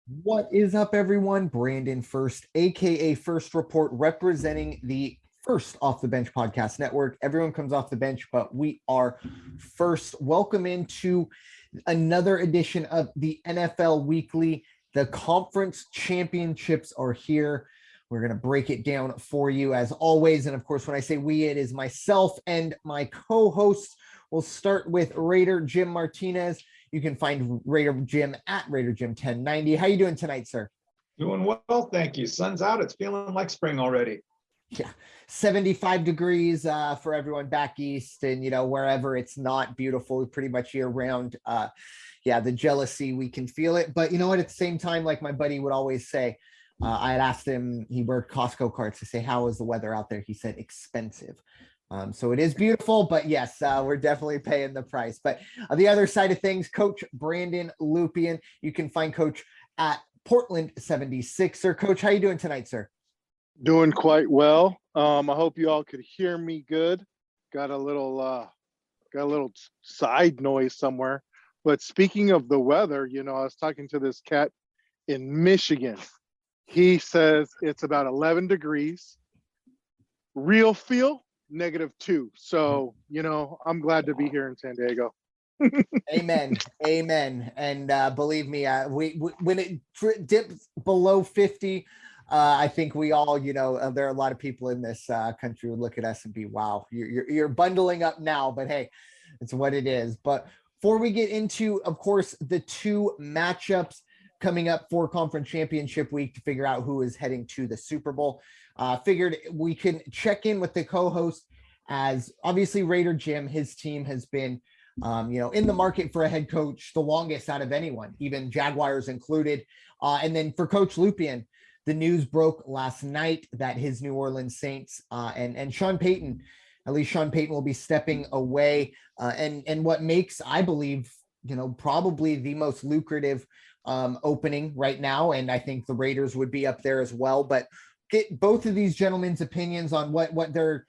What is up, everyone? Brandon Ferst, aka First Report, representing the First Off the Bench Podcast Network. Everyone comes off the bench, but we are first. Welcome into another edition of the NFL Weekly. The conference championships are here. We're going to break it down for you as always. And of course, when I say we, it is myself and my co-hosts. We'll start with Raider Jim Martinez. You can find Raider Jim at Raider Jim 1090. How you doing tonight, sir? Doing well, thank you. Sun's out. It's feeling like spring already. Yeah, 75 degrees for everyone back east, and wherever it's not beautiful pretty much year round. Yeah, the jealousy, we can feel it. But you know what? At the same time, like my buddy would always say, I had asked him, he worked Costco carts, to say, how is the weather out there? He said, expensive. So it is beautiful, but yes, we're definitely paying the price. But on the other side of things, Coach Brandon Lupian, you can find Coach at Portland 76er. Coach, how you doing tonight, sir? Doing quite well. I hope you all could hear me good. Got a little side noise somewhere. But speaking of the weather, I was talking to this cat in Michigan. He says it's about 11 degrees. Real feel, -2. So, I'm glad to be here in San Diego. Amen. And believe me, when it dips below 50, I think we all, there are a lot of people in this country who look at us and be, wow, you're bundling up now, but hey, it's what it is. But before we get into, of course, the two matchups coming up for conference championship week to figure out who is heading to the Super Bowl, figured we can check in with the co-host, as obviously Raider Jim, his team has been in the market for a head coach the longest out of anyone, even Jaguars included. And then for Coach Lupian, the news broke last night that his New Orleans Saints and Sean Payton, at least Sean Payton, will be stepping away. And what makes, I believe, probably the most lucrative opening right now. And I think the Raiders would be up there as well. But get both of these gentlemen's opinions on what their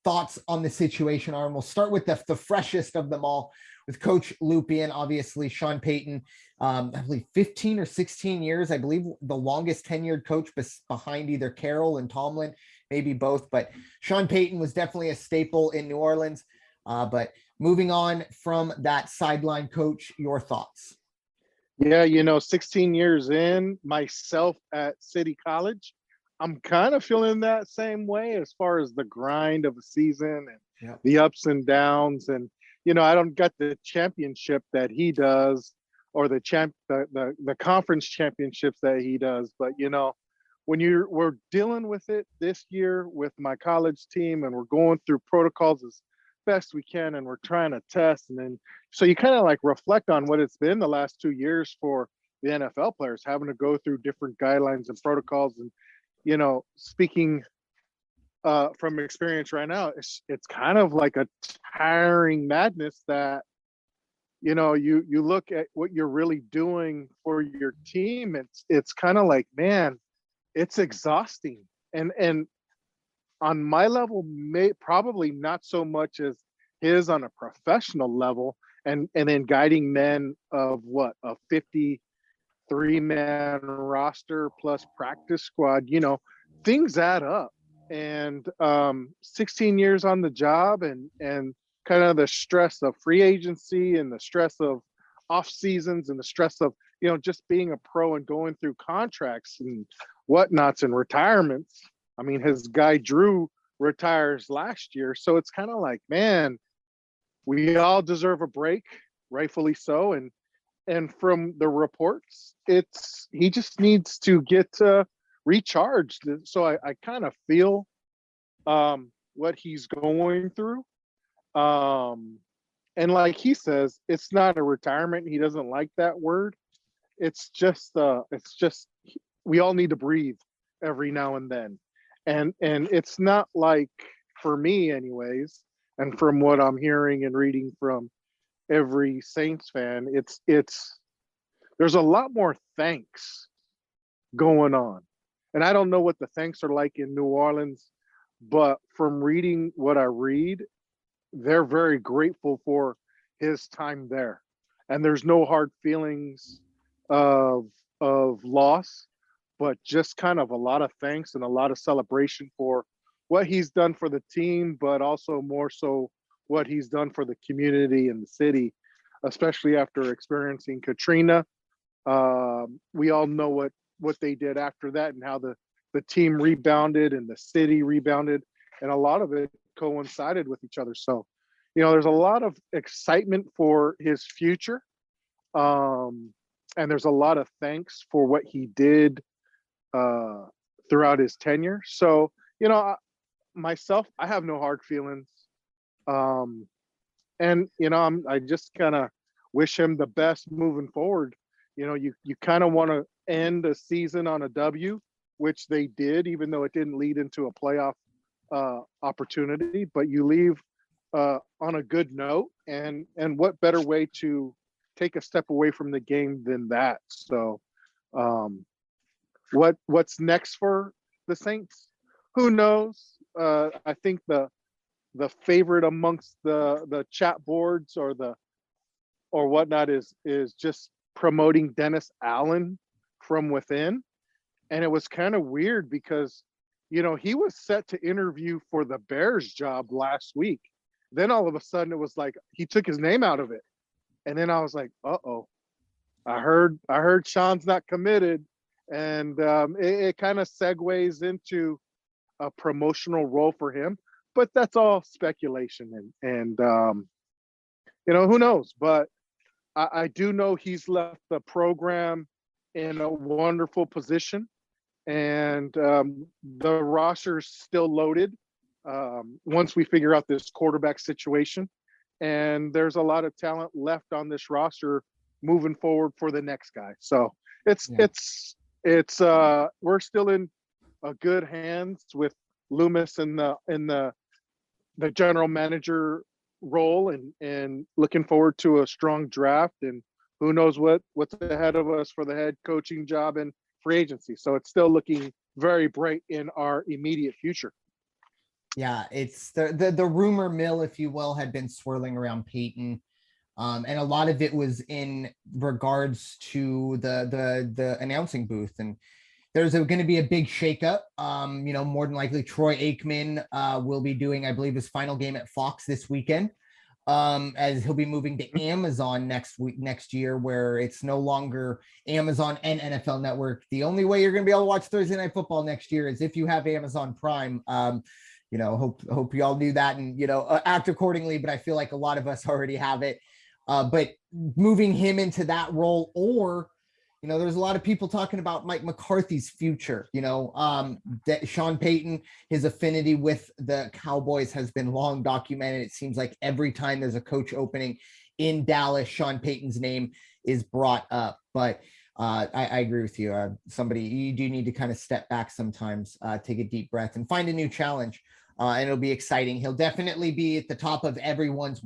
thoughts on the situation are. And we'll start with the freshest of them all, with Coach Lupian. Obviously, Sean Payton, I believe 15 or 16 years, I believe the longest tenured coach behind either Carroll and Tomlin, maybe both. But Sean Payton was definitely a staple in New Orleans. But moving on from that sideline, Coach, your thoughts? Yeah, 16 years in, myself at City College, I'm kind of feeling that same way as far as the grind of a season and the ups and downs. And, I don't get the championship that he does, or the conference championships that he does. But, when we're dealing with it this year with my college team, and we're going through protocols as best we can, and we're trying to test. And then, so you kind of like reflect on what it's been the last 2 years for the NFL players, having to go through different guidelines and protocols. And, speaking from experience right now, it's kind of like a tiring madness that, you look at what you're really doing for your team. It's kind of like, man, it's exhausting. And on my level, probably not so much as his on a professional level, and then guiding men of a 53-man roster plus practice squad, things add up. And 16 years on the job, and kind of the stress of free agency, and the stress of off seasons, and the stress of, just being a pro and going through contracts and whatnots and retirements. I mean, his guy Drew retires last year. So it's kind of like, man, we all deserve a break, rightfully so. And from the reports, he just needs to get recharged. So I kind of feel what he's going through. And like he says, it's not a retirement. He doesn't like that word. It's just we all need to breathe every now and then. And it's not like, for me anyways, and from what I'm hearing and reading from every Saints fan, there's a lot more thanks going on. And I don't know what the thanks are like in New Orleans, but from reading what I read, they're very grateful for his time there. And there's no hard feelings of of loss, but just kind of a lot of thanks and a lot of celebration for what he's done for the team, but also more so what he's done for the community and the city, especially after experiencing Katrina. We all know what they did after that and how the team rebounded and the city rebounded, and a lot of it coincided with each other. So, there's a lot of excitement for his future. And there's a lot of thanks for what he did throughout his tenure. So, myself, I have no hard feelings. And, I just kind of wish him the best moving forward. You kind of want to end a season on a W, which they did, even though it didn't lead into a playoff opportunity, but you leave on a good note, and what better way to take a step away from the game than that? So what's next for the Saints? Who knows? I think the favorite amongst the chat boards or whatnot is just promoting Dennis Allen from within. And it was kind of weird because, he was set to interview for the Bears job last week. Then all of a sudden it was like he took his name out of it. And then I was like, uh-oh, I heard Sean's not committed. And it kind of segues into a promotional role for him. But that's all speculation. And who knows? But I do know he's left the program in a wonderful position. And the roster's still loaded once we figure out this quarterback situation. And there's a lot of talent left on this roster moving forward for the next guy. So it's we're still in a good hands with Loomis in the general manager role, and looking forward to a strong draft, and who knows what's ahead of us for the head coaching job and free agency. So it's still looking very bright in our immediate future. Yeah, it's the rumor mill, if you will, had been swirling around Peyton. And a lot of it was in regards to the announcing booth. And there's going to be a big shakeup. More than likely Troy Aikman will be doing, I believe, his final game at Fox this weekend, as he'll be moving to Amazon next year, where it's no longer Amazon and NFL Network. The only way you're going to be able to watch Thursday Night Football next year is if you have Amazon Prime. Hope you all knew that and, act accordingly, but I feel like a lot of us already have it. But moving him into that role, or, there's a lot of people talking about Mike McCarthy's future, that Sean Payton, his affinity with the Cowboys has been long documented. It seems like every time there's a coach opening in Dallas, Sean Payton's name is brought up. But I agree with you. You do need to kind of step back sometimes, take a deep breath and find a new challenge. And it'll be exciting. He'll definitely be at the top of everyone's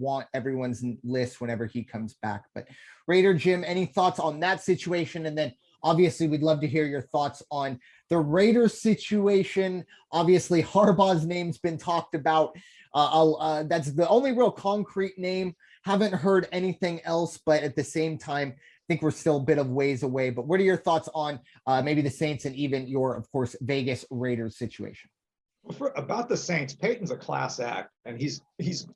list whenever he comes back. But Raider Jim, any thoughts on that situation? And then obviously we'd love to hear your thoughts on the Raiders situation. Obviously Harbaugh's name's been talked about. That's the only real concrete name. Haven't heard anything else, but at the same time, I think we're still a bit of ways away. But what are your thoughts on maybe the Saints and even your, of course, Vegas Raiders situation? About the Saints, Peyton's a class act, and he's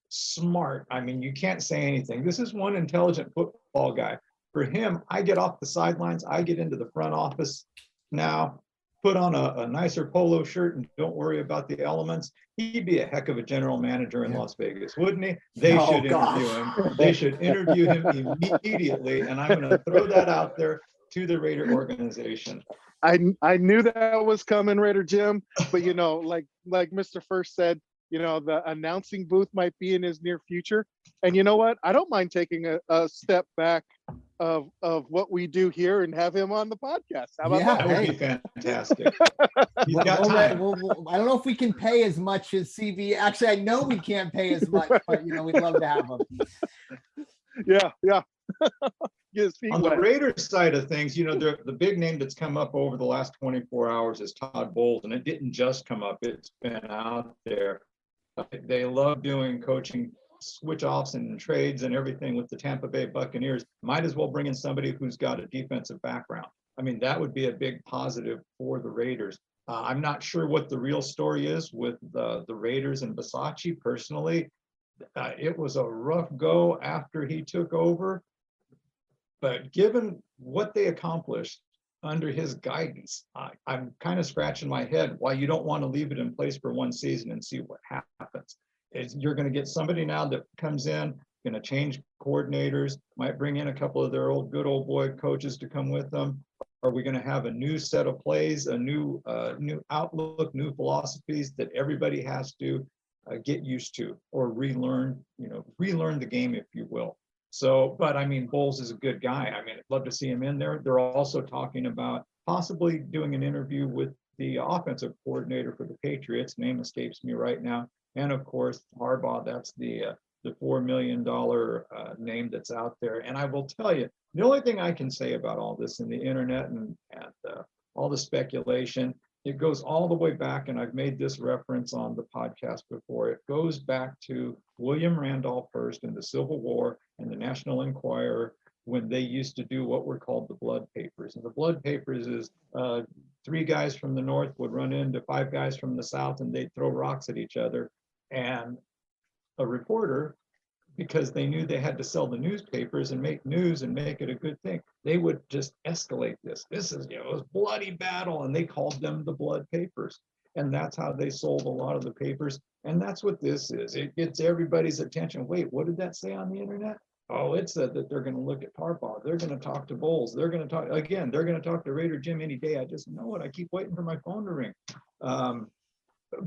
smart. I mean, you can't say anything. This is one intelligent football guy. For him, I get off the sidelines. I get into the front office now, put on a nicer polo shirt, and don't worry about the elements. He'd be a heck of a general manager in Las Vegas, wouldn't he? They should interview him. They should interview him immediately, and I'm going to throw that out there to the Raider organization. I knew that was coming, Raider Jim, but like Mr. Ferst said, the announcing booth might be in his near future. And you know what? I don't mind taking a step back of what we do here and have him on the podcast. How about that? That would be fantastic. He's got time. I don't know if we can pay as much as CV. Actually, I know we can't pay as much, but we'd love to have him. Yeah. On the Raiders side of things, the big name that's come up over the last 24 hours is Todd Bowles, and it didn't just come up. It's been out there. They love doing coaching switch-offs and trades and everything with the Tampa Bay Buccaneers. Might as well bring in somebody who's got a defensive background. I mean, that would be a big positive for the Raiders. I'm not sure what the real story is with the Raiders and Versace. Personally, it was a rough go after he took over. But given what they accomplished under his guidance, I'm kind of scratching my head why you don't want to leave it in place for one season and see what happens. You're going to get somebody now that comes in, going to change coordinators, might bring in a couple of their good old boy coaches to come with them. Are we going to have a new set of plays, a new outlook, new philosophies that everybody has to get used to or relearn the game, if you will? So, but I mean, Bowles is a good guy. I mean, I'd love to see him in there. They're also talking about possibly doing an interview with the offensive coordinator for the Patriots. Name escapes me right now. And of course, Harbaugh, that's the $4 million name that's out there. And I will tell you, the only thing I can say about all this in the internet and all the speculation, it goes all the way back, and I've made this reference on the podcast before. It goes back to William Randolph Hearst in the Civil War and the National Enquirer, when they used to do what were called the blood papers. And the blood papers is 3 guys from the north would run into 5 guys from the south, and they'd throw rocks at each other. And a reporter, because they knew they had to sell the newspapers and make news and make it a good thing, they would just escalate this. This is, it was bloody battle, and they called them the blood papers. And that's how they sold a lot of the papers. And that's what this is. It gets everybody's attention. Wait, what did that say on the internet? Oh, it said that they're going to look at Harbaugh. They're going to talk to Bowles. They're going to talk, again, they're going to talk to Raider Jim any day. I just know it. I keep waiting for my phone to ring.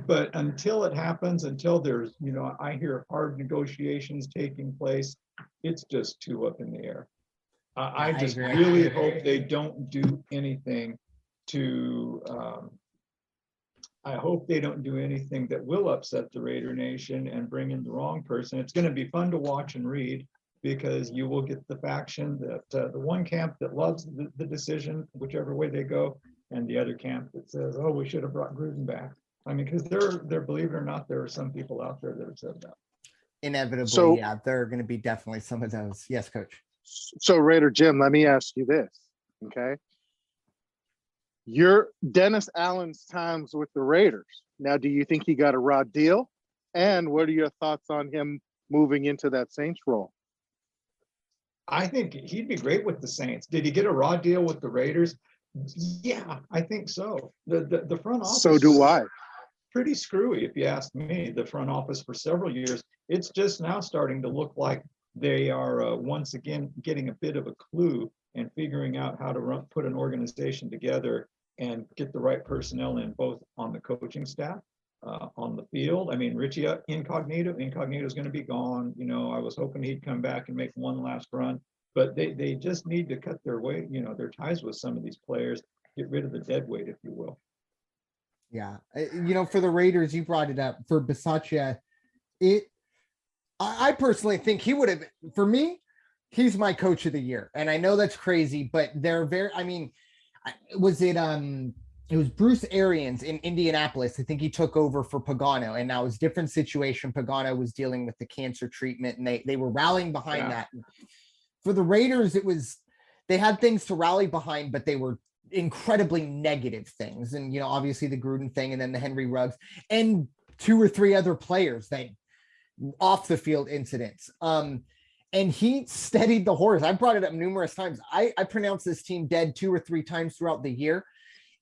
But until it happens, until there's, I hear hard negotiations taking place, it's just too up in the air. I just really hope they don't do anything to, I hope they don't do anything that will upset the Raider Nation and bring in the wrong person. It's going to be fun to watch and read, because you will get the faction that the one camp that loves the decision, whichever way they go, and the other camp that says, oh, we should have brought Gruden back. I mean, because they're believe it or not, there are some people out there that have said that. Inevitably, yeah, there are going to be definitely some of those. Yes, Coach. So, Raider Jim, let me ask you this, okay? You're Dennis Allen's times with the Raiders. Now, do you think he got a raw deal? And what are your thoughts on him moving into that Saints role? I think he'd be great with the Saints. Did he get a raw deal with the Raiders? Yeah, I think so. The front office. So do I. Pretty screwy, if you ask me. The front office for several years. It's just now starting to look like they are once again getting a bit of a clue and figuring out how to put an organization together and get the right personnel in, both on the coaching staff, on the field. I mean, Richie Incognito is going to be gone. I was hoping he'd come back and make one last run, but they just need to cut their way, their ties with some of these players, get rid of the dead weight, if you will. Yeah. For the Raiders, you brought it up for Bisaccia. I personally think he would have, for me, he's my coach of the year. And I know that's crazy, but they're it was Bruce Arians in Indianapolis. I think he took over for Pagano, and now it was a different situation. Pagano was dealing with the cancer treatment, and they were rallying behind that. For the Raiders, they had things to rally behind, but they were incredibly negative things. And, obviously the Gruden thing, and then the Henry Ruggs, and 2 or 3 other players that off the field incidents. And he steadied the horse. I brought it up numerous times. I pronounced this team dead 2 or 3 times throughout the year.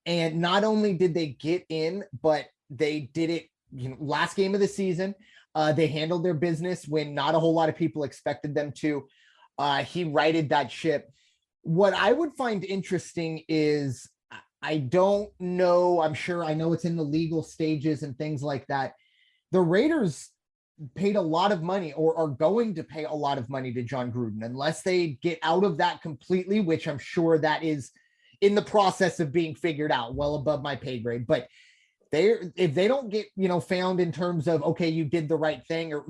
And not only did they get in, but they did it, last game of the season. They handled their business when not a whole lot of people expected them to. He righted that ship. What I would find interesting is, I don't know, I know it's in the legal stages and things like that. The Raiders paid a lot of money, or are going to pay a lot of money, to John Gruden, unless they get out of that completely, which I'm sure that is in the process of being figured out, well above my pay grade. But if they don't get, found in terms of, okay, you did the right thing, or,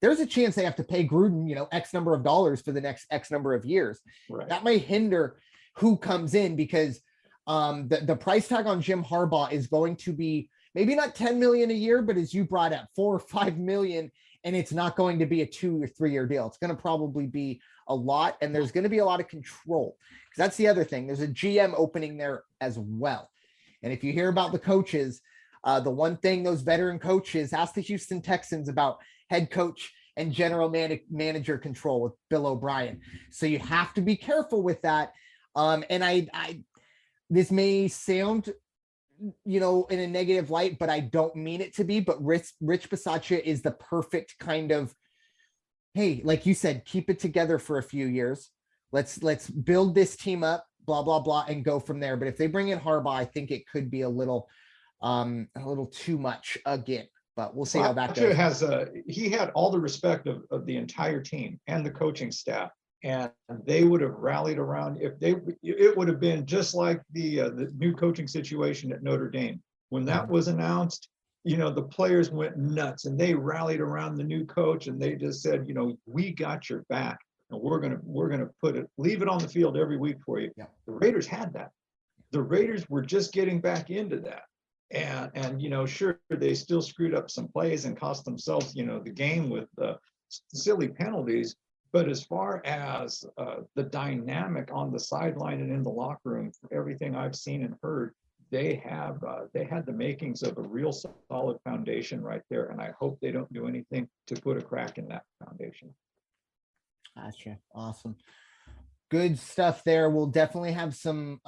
there's a chance they have to pay Gruden, X number of dollars for the next X number of years. Right. That may hinder who comes in, because the price tag on Jim Harbaugh is going to be maybe not 10 million a year, but as you brought up, 4 or 5 million. and it's not going to be a 2 or 3 year deal. It's going to probably be a lot, and there's going to be a lot of control, because that's the other thing. There's a GM opening there as well. And if you hear about the coaches, the one thing those veteran coaches, ask the Houston Texans about head coach and general manager control with Bill O'Brien. So you have to be careful with that. And I this may sound, in a negative light, but I don't mean it to be. But Rich Bisaccia is the perfect kind of, hey, like you said, keep it together for a few years. Let's build this team up, blah, blah, blah, and go from there. But if they bring in Harbaugh, I think it could be a little too much again. But we'll see how that goes. He had all the respect of the entire team and the coaching staff, and they would have rallied around it would have been just like the new coaching situation at Notre Dame. When that was announced, the players went nuts and they rallied around the new coach, and they just said, we got your back, and we're gonna leave it on the field every week for you. Yeah. The Raiders had that. The Raiders were just getting back into that. And sure, they still screwed up some plays and cost themselves, the game with silly penalties. But as far as the dynamic on the sideline and in the locker room, everything I've seen and heard, they had the makings of a real solid foundation right there. And I hope they don't do anything to put a crack in that foundation. Gotcha. Awesome. Good stuff there. We'll definitely have some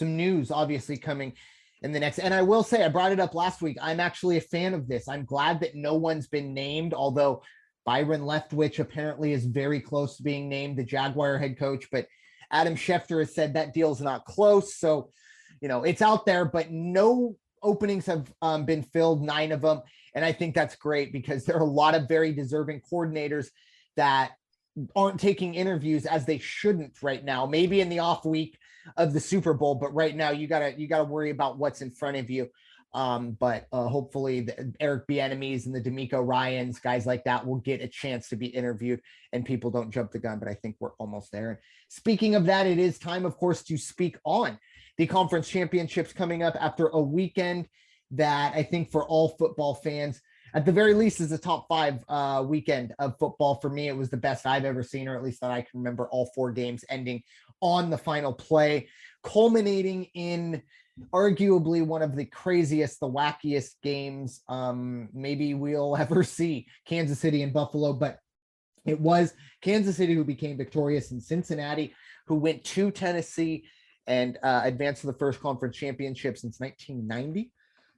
news obviously coming in the next, and I will say, I brought it up last week, I'm actually a fan of this. I'm glad that no one's been named, although Byron Leftwich apparently is very close to being named the Jaguar head coach, but Adam Schefter has said that deal's not close. So, it's out there, but no openings have been filled, 9 of them. And I think that's great, because there are a lot of very deserving coordinators that aren't taking interviews, as they shouldn't right now, maybe in the off week of the Super Bowl, but right now you gotta worry about what's in front of you. But hopefully the Eric Bieniemys and the D'Amico Ryans, guys like that, will get a chance to be interviewed and people don't jump the gun. But I think we're almost there. And speaking of that, it is time, of course, to speak on the conference championships coming up after a weekend that I think for all football fans, at the very least, is a top 5 weekend of football. For me, it was the best I've ever seen, or at least that I can remember, all 4 games ending on the final play, culminating in arguably one of the craziest, the wackiest games maybe we'll ever see, Kansas City and Buffalo. But it was Kansas City who became victorious, and Cincinnati, who went to Tennessee and advanced to the first conference championship since 1990.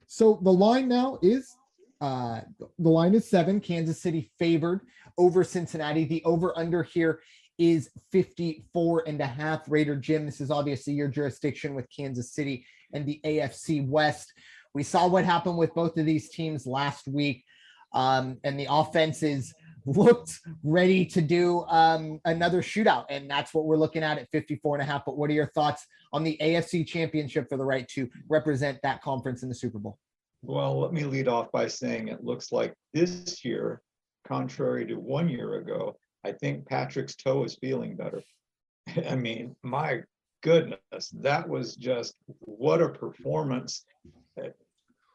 So the line now is 7. Kansas City favored over Cincinnati. The over under here is 54.5. Raider Jim, this is obviously your jurisdiction with Kansas City and the AFC West. We saw what happened with both of these teams last week, and the offenses looked ready to do another shootout, and that's what we're looking at 54.5. But what are your thoughts on the AFC Championship for the right to represent that conference in the Super Bowl? Well, let me lead off by saying it looks like this year, contrary to 1 year ago, I think Patrick's toe is feeling better. I mean, my goodness, that was just what a performance.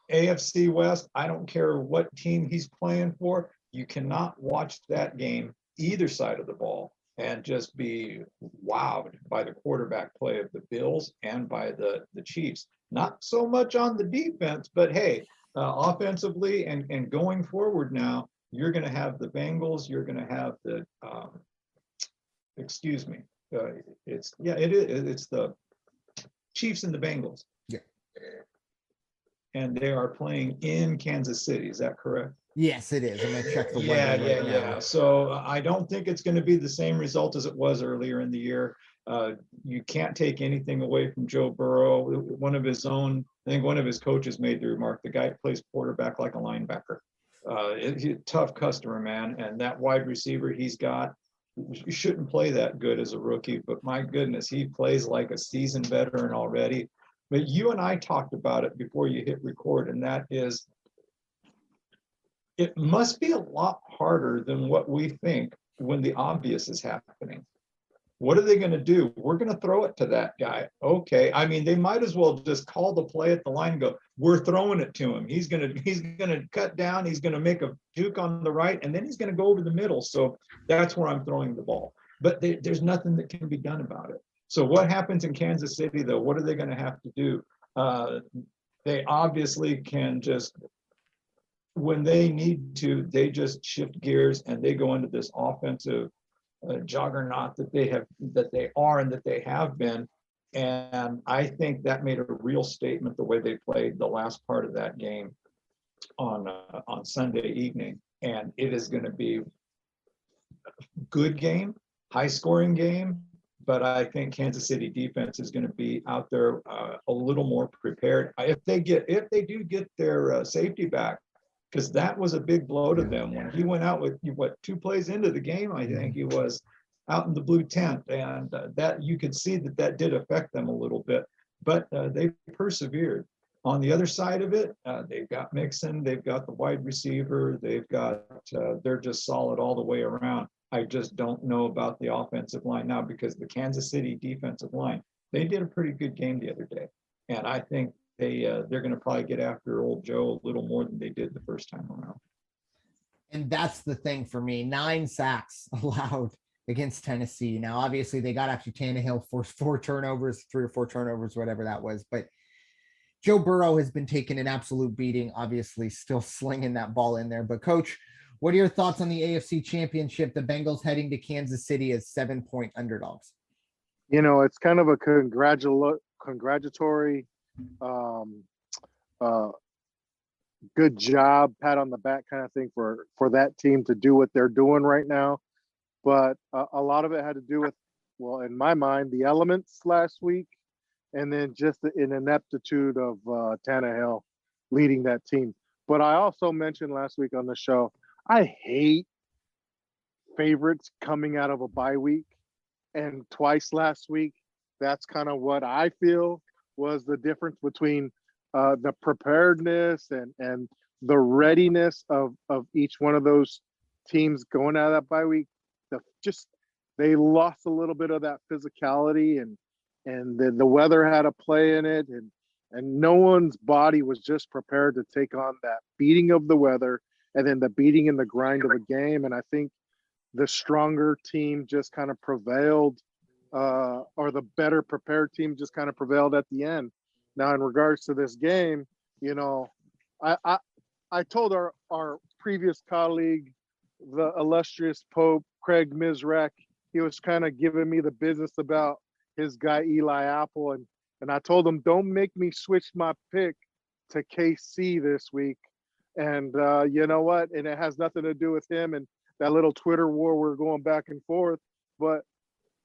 AFC West, I don't care what team he's playing for, you cannot watch that game, either side of the ball, and just be wowed by the quarterback play of the Bills and by the Chiefs. Not so much on the defense, but hey, offensively and going forward now, you're going to have the Bengals, you're going to have the, it's the Chiefs and the Bengals. Yeah. And they are playing in Kansas City. Is that correct? Yes, it is. I'm going to check the weather right now. Yeah. So I don't think it's going to be the same result as it was earlier in the year. You can't take anything away from Joe Burrow. One of his coaches made the remark, the guy plays quarterback like a linebacker. He's a tough customer, man. And that wide receiver he's got, you shouldn't play that good as a rookie, but my goodness, he plays like a seasoned veteran already. But you and I talked about it before you hit record, and that is, it must be a lot harder than what we think when the obvious is happening. What are they going to do? We're going to throw it to that guy. Okay. I mean, they might as well just call the play at the line and go, we're throwing it to him. He's going to cut down. He's going to make a juke on the right, and then he's going to go over the middle. So that's where I'm throwing the ball. But there's nothing that can be done about it. So what happens in Kansas City, though? What are they going to have to do? They obviously can just, when they need to, they just shift gears and they go into this offensive juggernaut that they are and that they have been. And I think that made a real statement the way they played the last part of that game on Sunday evening. And it is going to be a good game, high scoring game. But I think Kansas City defense is going to be out there a little more prepared. If they do get their safety back, because that was a big blow to them when he went out with 2 plays into the game. I think he was out in the blue tent, and that you could see that did affect them a little bit. But they persevered. On the other side of it, they've got Mixon, they've got the wide receiver, they're just solid all the way around. I just don't know about the offensive line now, because the Kansas City defensive line, they did a pretty good game the other day. And I think they're going to probably get after old Joe a little more than they did the first time around. And that's the thing for me. 9 sacks allowed against Tennessee. Now, obviously, they got after Tannehill for 3 or 4 turnovers, whatever that was. But Joe Burrow has been taking an absolute beating, obviously still slinging that ball in there. But, Coach, what are your thoughts on the AFC Championship? The Bengals heading to Kansas City as 7-point underdogs. It's kind of a congratulatory good job, pat on the back kind of thing for that team to do what they're doing right now. But a lot of it had to do with, well, in my mind, the elements last week, and then just the ineptitude of Tannehill leading that team. But I also mentioned last week on the show, I hate favorites coming out of a bye week, and twice last week. That's kind of what I feel was the difference between the preparedness and the readiness of each one of those teams going out of that bye week. They lost a little bit of that physicality, and the weather had a play in it, and no one's body was just prepared to take on that beating of the weather and then the beating and the grind of a game. And I think the stronger team just kind of prevailed, or the better prepared team just kind of prevailed at the end. Now, in regards to this game, I told our previous colleague, the illustrious Pope, Craig Mizrek, he was kind of giving me the business about his guy, Eli Apple. And I told him, don't make me switch my pick to KC this week. And you know what? And it has nothing to do with him and that little Twitter war we're going back and forth. But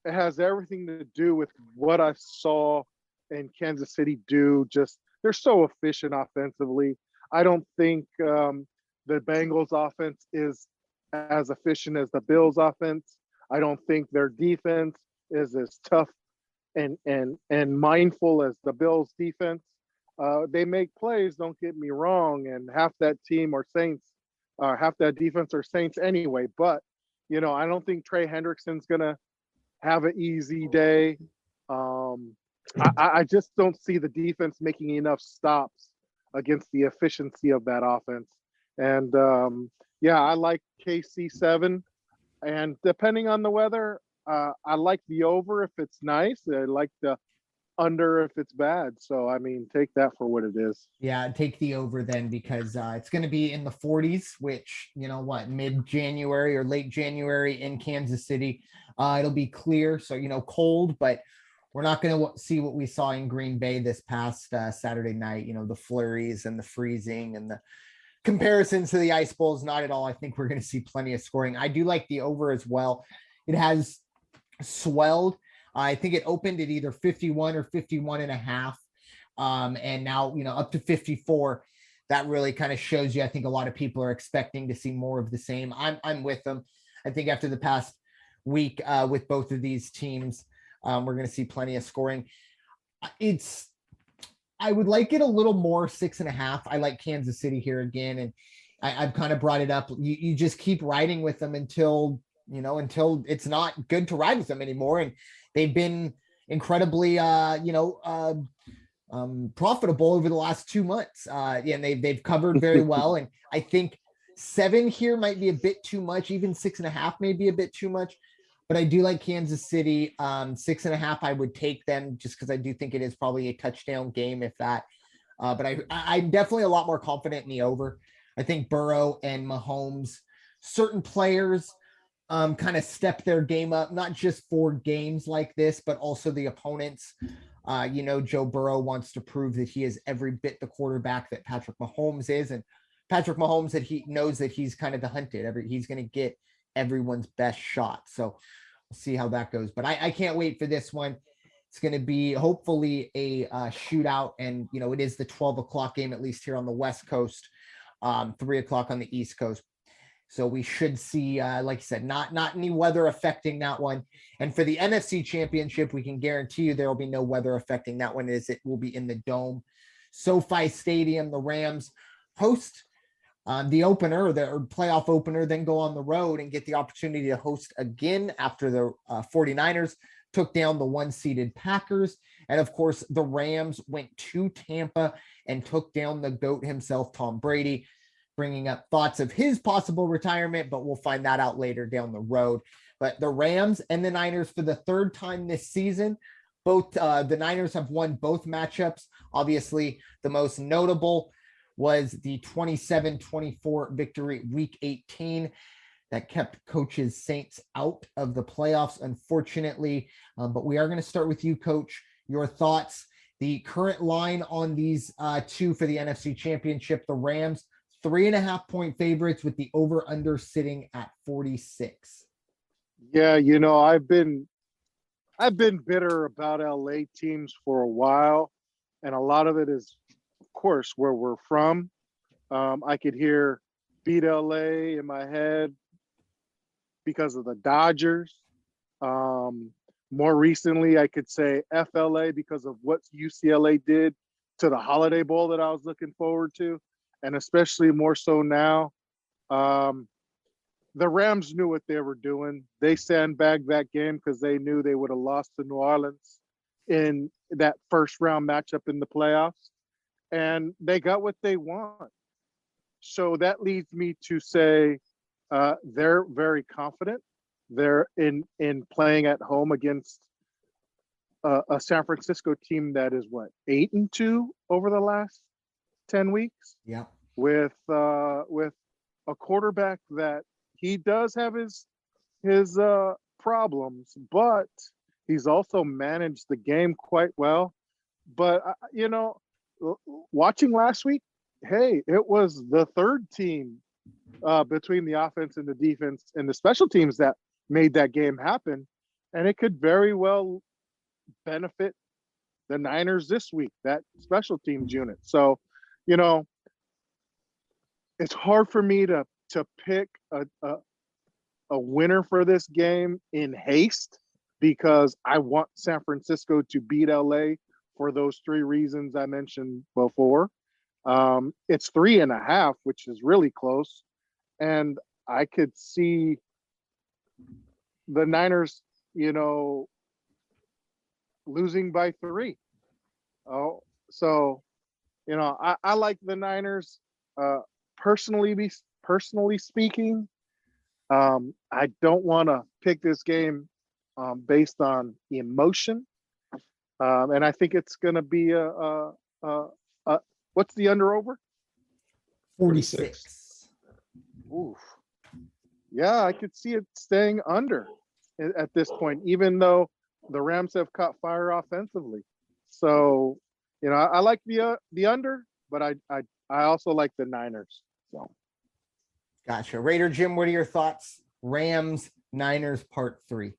it has everything to do with what I saw in Kansas City do. Just, they're so efficient offensively. I don't think the Bengals offense is as efficient as the Bills offense. I don't think their defense is as tough and mindful as the Bills defense. They make plays, don't get me wrong, and half that team are Saints, half that defense are Saints anyway. But, I don't think Trey Hendrickson's going to have an easy day. I just don't see the defense making enough stops against the efficiency of that offense. And, I like KC 7. And depending on the weather, I like the over if it's nice. I like the under if it's bad. So, take that for what it is. Yeah, take the over then, because it's going to be in the 40s, which, mid-January or late January in Kansas City. It'll be clear, so, cold, but we're not going to see what we saw in Green Bay this past Saturday night, the flurries and the freezing and the comparisons to the Ice Bowls. Not at all. I think we're going to see plenty of scoring. I do like the over as well. It has swelled. I think it opened at either 51 or 51.5. And now, up to 54. That really kind of shows you, I think a lot of people are expecting to see more of the same. I'm with them. I think after the past week with both of these teams, we're going to see plenty of scoring. I would like it a little more 6.5. I like Kansas City here again. And I've kind of brought it up. You just keep riding with them until until it's not good to ride with them anymore. And they've been incredibly, profitable over the last 2 months. And they've covered very well. And I think 7 here might be a bit too much. Even 6.5 may be a bit too much. But I do like Kansas City. 6.5, I would take them just because I do think it is probably a touchdown game, if that. But I'm definitely a lot more confident in the over. I think Burrow and Mahomes, certain players kind of step their game up, not just for games like this, but also the opponents. Joe Burrow wants to prove that he is every bit the quarterback that Patrick Mahomes is. And Patrick Mahomes, that he knows that he's kind of the hunted. He's going to get everyone's best shot. So we'll see how that goes. But I can't wait for this one. It's going to be hopefully a shootout. And, it is the 12 o'clock game, at least here on the West Coast, 3 o'clock on the East Coast. So we should see, like you said, not any weather affecting that one. And for the NFC Championship, we can guarantee you there will be no weather affecting that one, as it will be in the Dome. SoFi Stadium, the Rams host the opener, the playoff opener, then go on the road and get the opportunity to host again after the 49ers took down the 1-seeded Packers. And of course, the Rams went to Tampa and took down the GOAT himself, Tom Brady, bringing up thoughts of his possible retirement, but we'll find that out later down the road. But the Rams and the Niners, for the third time this season, both the Niners have won both matchups. Obviously, the most notable was the 27-24 victory week 18 that kept coach's Saints out of the playoffs, unfortunately. But we are going to start with you, Coach. Your thoughts, the current line on these two for the NFC Championship, the Rams, 3.5-point favorites with the over-under sitting at 46. Yeah, I've been bitter about LA teams for a while, and a lot of it is, of course, where we're from. I could hear beat LA in my head because of the Dodgers. More recently, I could say FLA because of what UCLA did to the Holiday Bowl that I was looking forward to, and especially more so now. The Rams knew what they were doing. They sandbagged that game because they knew they would have lost to New Orleans in that first round matchup in the playoffs, and they got what they want. So that leads me to say they're very confident. They're in playing at home against a San Francisco team that is 8-2 over the last 10 weeks. Yeah, with a quarterback that he does have his problems, but he's also managed the game quite well. But watching last week, hey, it was the third team between the offense and the defense and the special teams that made that game happen, and it could very well benefit the Niners this week, that special teams unit. So, it's hard for me to pick a winner for this game in haste because I want San Francisco to beat LA for those 3 reasons I mentioned before. It's 3.5, which is really close. And I could see the Niners, losing by 3. Oh, so, I like the Niners. Personally speaking, I don't want to pick this game based on emotion. And I think it's going to be what's the under over? 46. Oof. Yeah, I could see it staying under at this point, even though the Rams have caught fire offensively. So, I like the under, but I also like the Niners. So, gotcha. Raider Jim, what are your thoughts? Rams, Niners, part 3.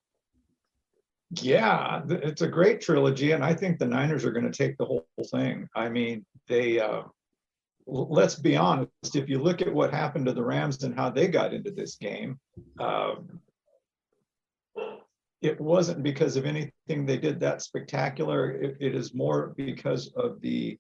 Yeah, it's a great trilogy, and I think the Niners are going to take the whole thing. I mean, they let's be honest. If you look at what happened to the Rams and how they got into this game, it wasn't because of anything they did that spectacular. It is more because of the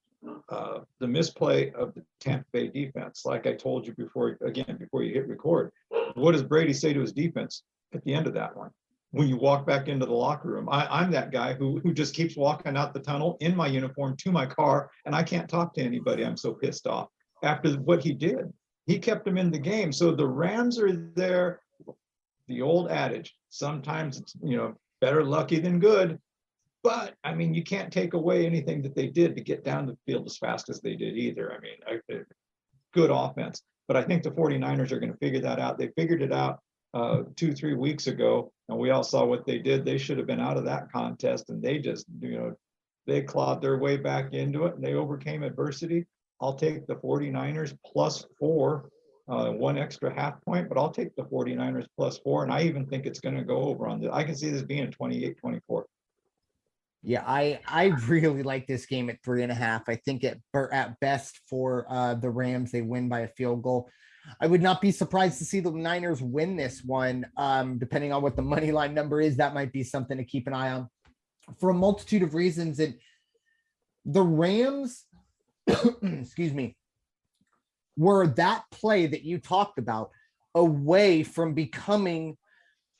misplay of the Tampa Bay defense. Like I told you before you hit record, what does Brady say to his defense? at the end of that one. When you walk back into the locker room, I'm that guy who just keeps walking out the tunnel in my uniform to my car, and I can't talk to anybody. I'm so pissed off after what he did. He kept them in the game. So the Rams are there. The old adage, sometimes it's, better lucky than good. But I mean, you can't take away anything that they did to get down the field as fast as they did either. I mean, good offense. But I think the 49ers are going to figure that out. They figured it out 2-3 weeks ago, and we all saw what they did. They should have been out of that contest, and they just, they clawed their way back into it, and they overcame adversity. I'll take the 49ers +4, one extra half point, but I'll take the 49ers +4, and I even think it's going to go over on I can see this being 28-24. Yeah, I really like this game at 3.5. I think at best for the Rams, they win by a field goal. I would not be surprised to see the Niners win this one, depending on what the money line number is. That might be something to keep an eye on for a multitude of reasons. And the Rams, excuse me, were that play that you talked about away from becoming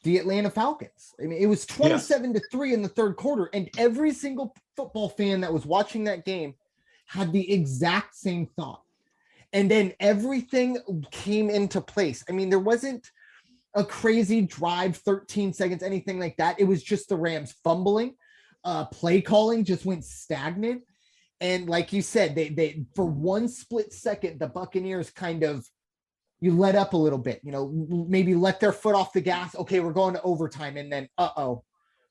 the Atlanta Falcons. I mean, it was 27-3 in the third quarter, and every single football fan that was watching that game had the exact same thought. And then everything came into place. I mean, there wasn't a crazy drive, 13 seconds, anything like that. It was just the Rams fumbling. Play calling just went stagnant. And like you said, they for one split second, the Buccaneers kind of, you let up a little bit, maybe let their foot off the gas. Okay, we're going to overtime. And then,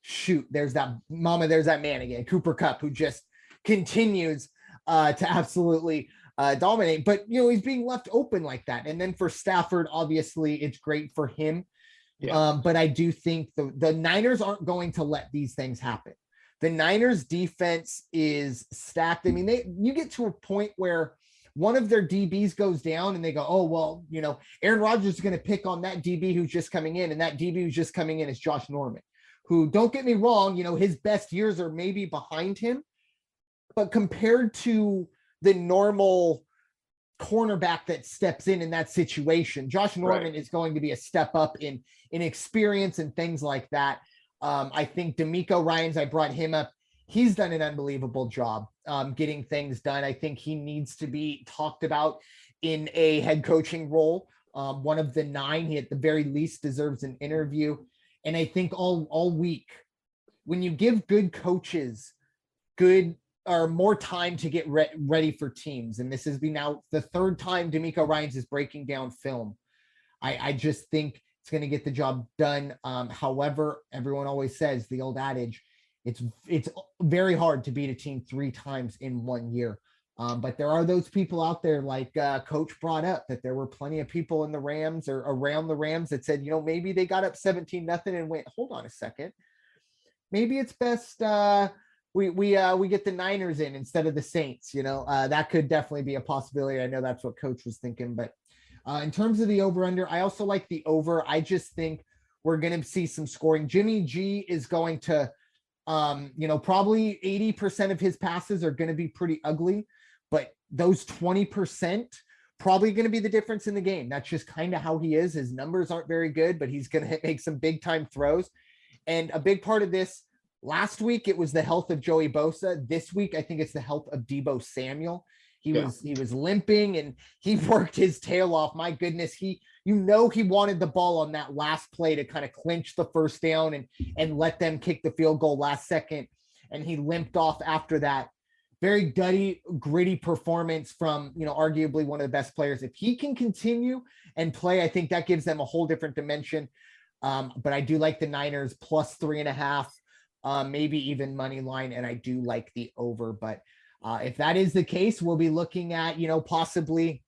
shoot, there's that man again, Cooper Kupp, who just continues to absolutely dominate. But, he's being left open like that. And then for Stafford, obviously, it's great for him. Yeah. But I do think the Niners aren't going to let these things happen. The Niners defense is stacked. I mean, you get to a point where one of their DBs goes down and they go, oh, well, Aaron Rodgers is going to pick on that DB who's just coming in. And that DB who's just coming in is Josh Norman, who, don't get me wrong, his best years are maybe behind him. But compared to the normal cornerback that steps in that situation, Josh Norman is going to be a step up in experience and things like that. I think D'Amico Ryans, I brought him up. He's done an unbelievable job getting things done. I think he needs to be talked about in a head coaching role. One of the 9, he at the very least deserves an interview. And I think all week, when you give good coaches more time to get ready for teams, and this has been now the 3rd time D'Amico Ryans is breaking down film, I just think it's going to get the job done. However, everyone always says the old adage, it's very hard to beat a team 3 times in 1 year. But there are those people out there, like Coach brought up, that there were plenty of people in the Rams or around the Rams that said, maybe they got up 17-0 and went, hold on a second, maybe it's best we get the Niners in instead of the Saints. That could definitely be a possibility. I know that's what Coach was thinking. But in terms of the over/under, I also like the over. I just think we're going to see some scoring. Jimmy G is going to, probably 80% of his passes are going to be pretty ugly, but those 20% probably going to be the difference in the game. That's just kind of how he is. His numbers aren't very good, but he's going to make some big time throws. And a big part of this, last week, it was the health of Joey Bosa. This week, I think it's the health of Deebo Samuel. He was limping and he worked his tail off. My goodness, he wanted the ball on that last play to kind of clinch the first down and let them kick the field goal last second. And he limped off after that. Very gritty performance from, arguably one of the best players. If he can continue and play, I think that gives them a whole different dimension. But I do like the Niners +3.5, maybe even money line. And I do like the over, but if that is the case, we'll be looking at, possibly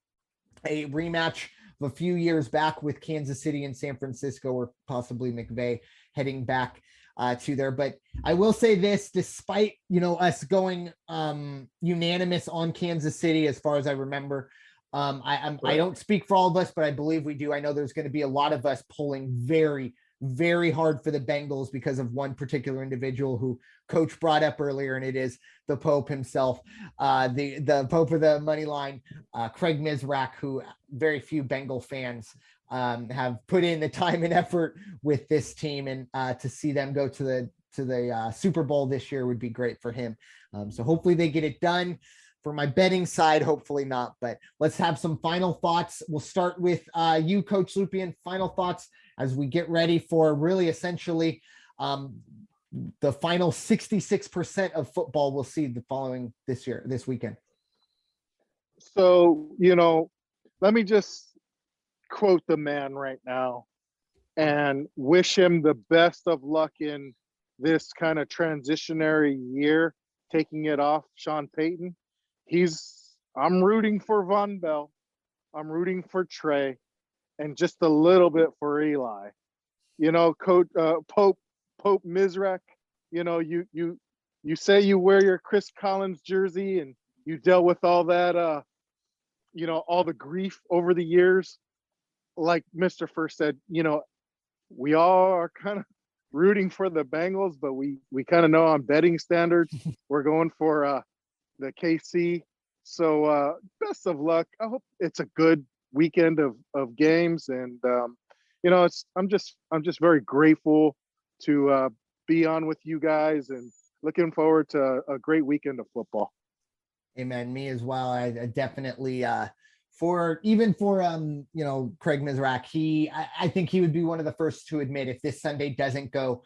a rematch of a few years back with Kansas City and San Francisco, or possibly McVay heading back to there. But I will say this, despite, us going unanimous on Kansas City, as far as I remember, I don't speak for all of us, but I believe we do. I know there's going to be a lot of us pulling very, very hard for the Bengals because of one particular individual who Coach brought up earlier, and it is the Pope himself, the Pope of the money line, Craig Mizrak, who very few Bengal fans have put in the time and effort with this team, and to see them go to the Super Bowl this year would be great for him. So hopefully they get it done. For my betting side, hopefully not, but let's have some final thoughts. We'll start with you, Coach Lupian. Final thoughts as we get ready for really essentially the final 66% of football we'll see this weekend. So, let me just quote the man right now and wish him the best of luck in this kind of transitionary year, taking it off Sean Payton. I'm rooting for Von Bell. I'm rooting for Trey, and just a little bit for Eli. Coach Pope Mizrach, you say you wear your Chris Collins jersey and you dealt with all that, all the grief over the years. Like Mr. Ferst said, we all are kind of rooting for the Bengals, but we kind of know on betting standards, we're going for the KC. So best of luck. I hope it's a good weekend of games, and I'm just very grateful to be on with you guys, and looking forward to a great weekend of football. Amen. Me as well. I definitely for Craig Mizrach, I think he would be one of the first to admit if this Sunday doesn't go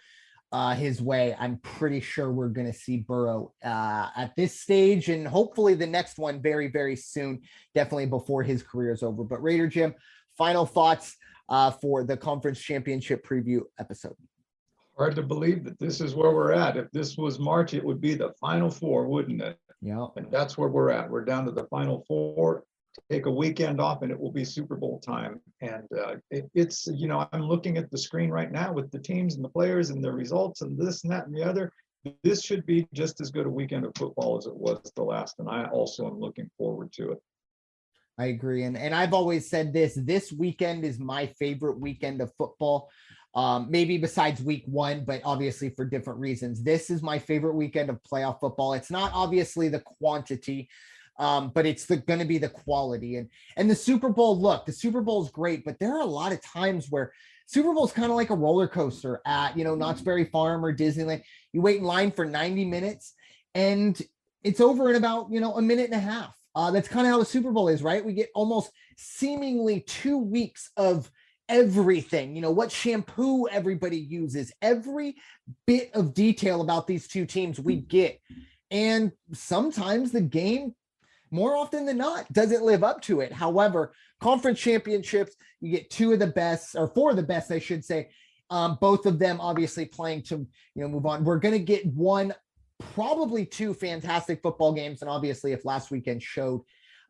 his way, I'm pretty sure we're going to see Burrow at this stage, and hopefully the next one very, very soon, definitely before his career is over. But Raider Jim, final thoughts for the conference championship preview episode. Hard to believe that this is where we're at. If this was March, it would be the Final Four, wouldn't it? Yeah. And that's where we're at. We're down to the Final Four. Take a weekend off and it will be Super Bowl time. And it's, I'm looking at the screen right now with the teams and the players and the results and this and that and the other. This should be just as good a weekend of football as it was the last. And I also am looking forward to it. I agree. And I've always said this weekend is my favorite weekend of football. Maybe besides week one, but obviously for different reasons. This is my favorite weekend of playoff football. It's not obviously the quantity, but it's going to be the quality. And the Super Bowl, look, the Super Bowl is great, but there are a lot of times where Super Bowl is kind of like a roller coaster at, Knott's Berry Farm or Disneyland. You wait in line for 90 minutes and it's over in about, a minute and a half. That's kind of how the Super Bowl is, right? We get almost seemingly 2 weeks of everything, what shampoo everybody uses, every bit of detail about these two teams we get. And sometimes the game, more often than not, doesn't live up to it. However, conference championships, you get two of the best, or four of the best, I should say, both of them obviously playing to, move on. We're going to get probably two fantastic football games. And obviously if last weekend showed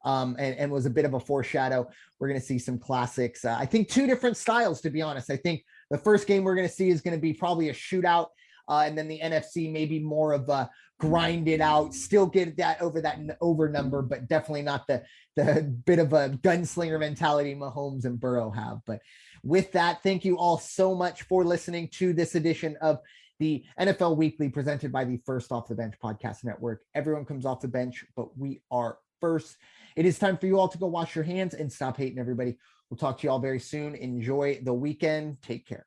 and was a bit of a foreshadow, we're going to see some classics. I think two different styles, to be honest. I think the first game we're going to see is going to be probably a shootout. And then the NFC maybe more of a grind it out, still get that over number, but definitely not the bit of a gunslinger mentality Mahomes and Burrow have. But with that, thank you all so much for listening to this edition of the NFL Weekly presented by the First Off the Bench Podcast Network. Everyone comes off the bench, but we are first. It is time for you all to go wash your hands and stop hating everybody. We'll talk to you all very soon. Enjoy the weekend. Take care.